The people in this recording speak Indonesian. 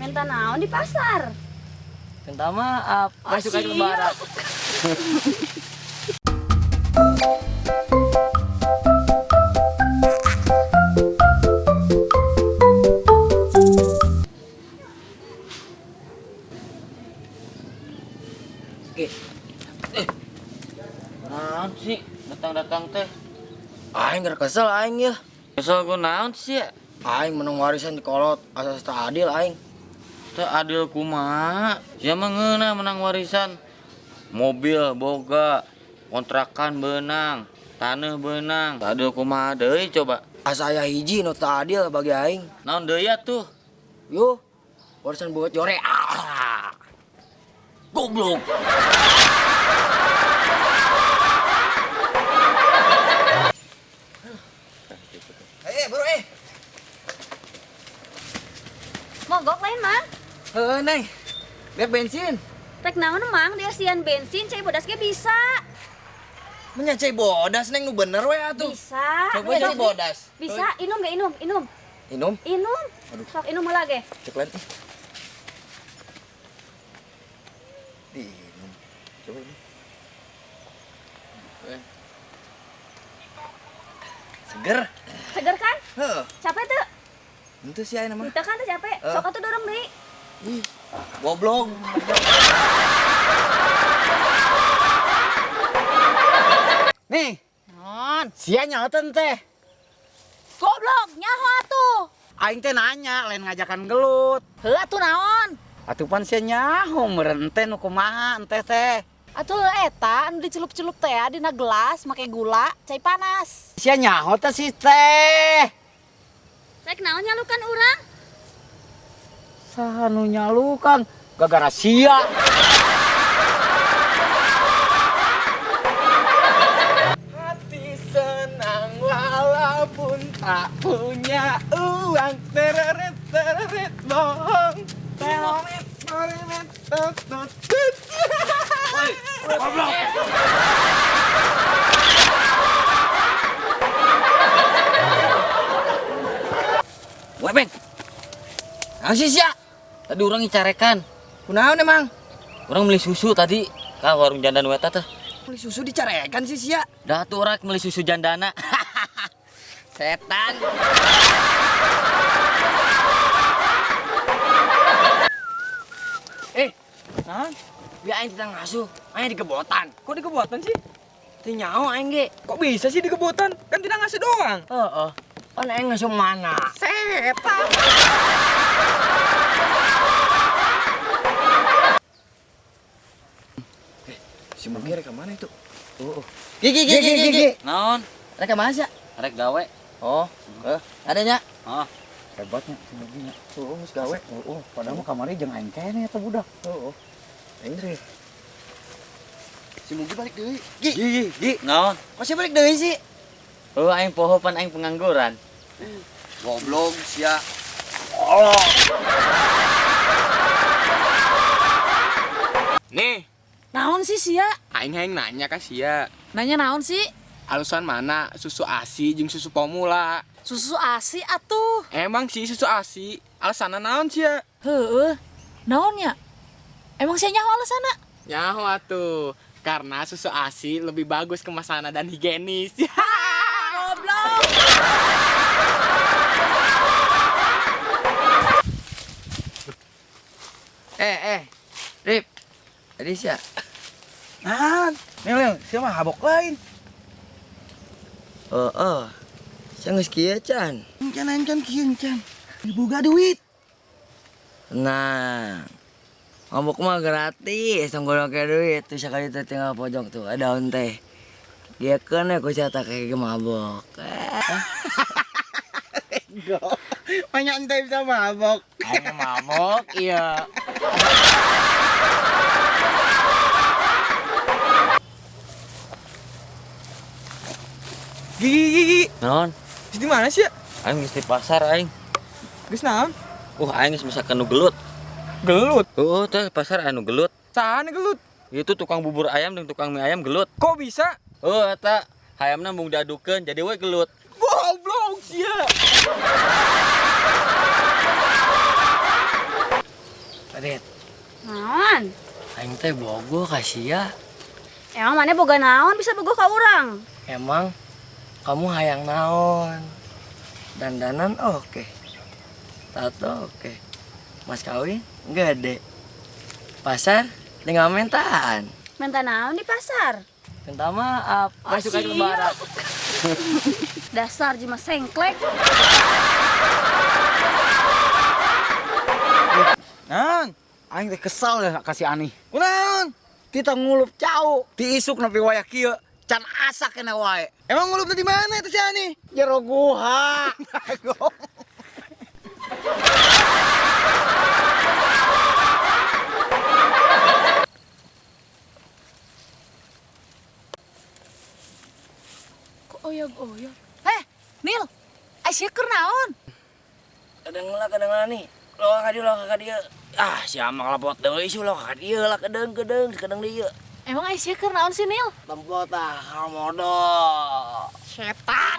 Minta naon di pasar? Minta maaf, masuk aja lebaran. Naon sih datang-datang teh? Aing gara kesel aing ya. Kesel gue naon sih ya? Aing menang warisan di kolot asas tak adil aing. Teu adil kumaha? Sia mah ngeunah menang warisan. Mobil boga, kontrakan beunang, taneuh beunang. Teu adil kumaha deui coba? Asa aya hiji nu tak adil bagi aing. Naon deui atuh? Yo, warisan buat jore. Ah. Goblok. Bro Mogok lain mang. Neng. Biar bensin. Rek naon mang dia sian bensin cai bodas ge bisa. Menyacai bodas neng nu bener we atuh. Bisa. Coba cai bodas. Bisa, inum gak inum? Inum. Minum. Inum. Aduh. Sok inum heula ge. Cek lain. Minum. Coba ini. Seger. Seger kan? Heuh. Capek tuh? Itu sih aing mah. Kita kan tuh capek. Sok atuh dorong deui. Ih, goblok. Nih, Non, sia nyahoten teh. goblok nyaho atuh. Aing teh nanya, lain ngajakan gelut. Heuh atuh naon? Atuh pan sia nyaho meureun teh nu kumaha ente teh. Atuh eta anu dicelup-celup teh dina gelas make gula, cai panas. Sia nyaho teh si teh. Rek naon nyalukan urang? Saha nu nyalukan gara-gara sia. Hati senang walaupun tak punya uang. Tereret tereret bohong. Tereret tereret tut. Goblok. Weh, Beng. Naon sih sia? Tadi orang ngicarekan. Kunaon emang? Orang beli susu tadi ka warung jandan weta teh. Beli susu dicarekan sih sia. Dah tuh orang beli susu jandana. Setan. Naon? Biar aing tidak ngasuh, aing dikebotan. Kok dikebotan sih? Teu nyaho aing ge. Kok bisa sih dikebotan? Kan tidak ngasih doang. Heeh. Kan aing ngasuh mana? Setan. Si Mugi rek mana itu? Gigi. Naon? Rek mana sih? Rek gawe. Oh, adanya. Oh, Hebatnya si Mugi nya. Geus gawe. Padahal mah kamari jeung aing kene eta budak. Heeh. Aing teh. Si Mugi balik deui. Gi. naon? Masih balik deui sih. Oh, aing poho pan aing pengangguran. Goblok sia. Nih, Naon sih sia? aing hayang nanya ka sia. Nanya naon sih? Alusan mana susu ASI jeung susu formula? Susu ASI atuh. Emang sih susu ASI, alasanna naon sia? Heueuh. Naonnya? Emang sia nyaho alasana? Nyaho atuh. Karena susu ASI lebih bagus kemasannya dan higienis. Goblok. Rip. Tadi sia. Nah, Lil, sia mah habok lain. Sia geus kieu can. Can kieu can. Diboga duit. Nah. Mabok mah gratis, sanggol ke duit. Tuh sekali teh tinggal pojok tuh ada daun teh. Giekeun we ku catak kayak mabok. Enggak. Banyak ente bisa mabok. Aing mabok, iya. Gigi. Naon? Geus di mana sih? Aing geus di pasar aing. Geus naon? Aing geus misalkan nu gelut. Gelut. Teh pasar anu gelut. Saan gelut? Itu tukang bubur ayam dan tukang mie ayam gelut. Kok bisa? Eta hayamna mung diadukeun jadi we gelut. Goblok sia. Red, Naon? aing teh bogo kasia. Emang mana boga naon bisa boga ka urang? Emang kamu hayang naon? Dandanan oke. Tato oke. Mas kawin gede. Pasar tinggal mentaan. Minta naon di pasar? Minta maaf. Masuk aja lebaran. Dasar jima sengklek. Nan, aing teh kesal ya kasih Ani. Kunaon? Kita ngulup cau, tiisuk nepi waya kieu, can asa kena wae. Emang ngulupna di mana itu si Ani? Jero guha. Kok oyog-oyog? Nil, Aisyah keur naon? Kadang nih. Lo kakak dia. Ah, siapa ngelapot deui sih lo kakak dia lah kadang dia. Emang Aisyah keur naon sih, Nil? Tempot modal. Setan.